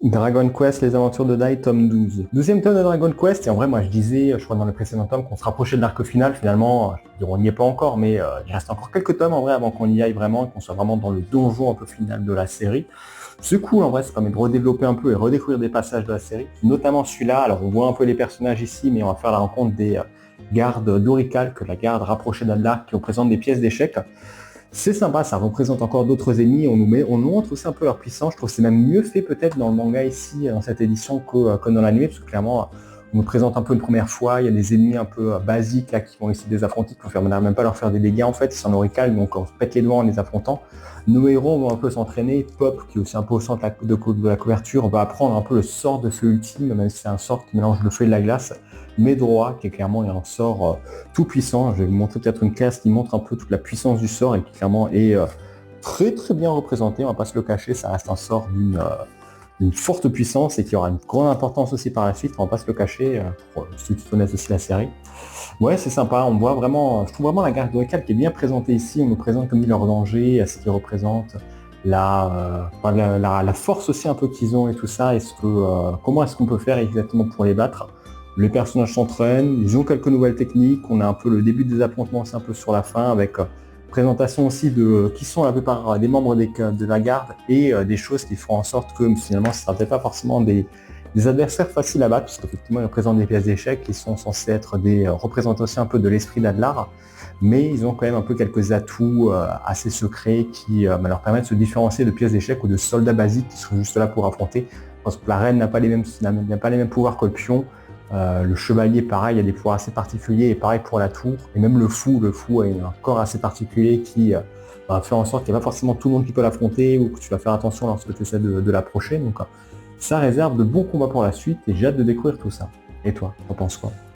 Dragon Quest, les aventures de Dai, tome 12. 12e tome de Dragon Quest, et en vrai, moi je disais, je crois dans le précédent tome, qu'on se rapprochait de l'arc final, finalement, je veux dire, on n'y est pas encore, mais il reste encore quelques tomes en vrai avant qu'on y aille vraiment, qu'on soit vraiment dans le donjon un peu final de la série. C'est cool en vrai, ça permet de redévelopper un peu et redécouvrir des passages de la série, notamment celui-là. Alors on voit un peu les personnages ici, mais on va faire la rencontre des gardes d'Orical, que la garde rapprochée d'Adlar, qui représentent des pièces d'échecs. C'est sympa, ça représente encore d'autres ennemis, on nous montre aussi un peu leur puissance. Je trouve que c'est même mieux fait peut-être dans le manga ici, dans cette édition, que dans l'anime, parce que clairement, on nous présente un peu une première fois, il y a des ennemis un peu basiques là qui vont essayer de les affronter, on n'arrive même pas à leur faire des dégâts en fait, ils sont en Orical, donc on se pète les doigts en les affrontant. Nos héros vont un peu s'entraîner, Pop, qui est aussi un peu au centre de la couverture, va apprendre un peu le sort de feu ultime, même si c'est un sort qui mélange le feu et de la glace, mais droit, qui est clairement un sort tout puissant. Je vais vous montrer peut-être une case qui montre un peu toute la puissance du sort et qui clairement est très très bien représenté, on va pas se le cacher, ça reste un sort d'une forte puissance et qui aura une grande importance aussi par la suite, on va pas se le cacher, pour ceux qui connaissent aussi la série. Ouais, c'est sympa, on voit vraiment, je trouve vraiment la garde d'Orical qui est bien présentée ici, on nous présente comme dit leur danger, ce qu'ils représentent, la force aussi un peu qu'ils ont et tout ça, comment est-ce qu'on peut faire exactement pour les battre. Les personnages s'entraînent, ils ont quelques nouvelles techniques, on a un peu le début des affrontements, c'est un peu sur la fin, avec présentation aussi de qui sont la plupart des membres de la garde et des choses qui font en sorte que finalement ce ne sera peut-être pas forcément des adversaires faciles à battre, puisqu'effectivement ils représentent des pièces d'échecs qui sont censés être des représentations un peu de l'esprit d'Adlar, mais ils ont quand même un peu quelques atouts assez secrets qui leur permettent de se différencier de pièces d'échecs ou de soldats basiques qui sont juste là pour affronter. Parce que la reine n'a pas les mêmes pouvoirs que le pion. Le chevalier, pareil, a des pouvoirs assez particuliers, et pareil pour la tour. Et même le fou a un corps assez particulier qui va faire en sorte qu'il n'y a pas forcément tout le monde qui peut l'affronter ou que tu vas faire attention lorsque tu essaies de l'approcher. Donc ça réserve de bons combats pour la suite et j'ai hâte de découvrir tout ça. Et toi, t'en penses quoi?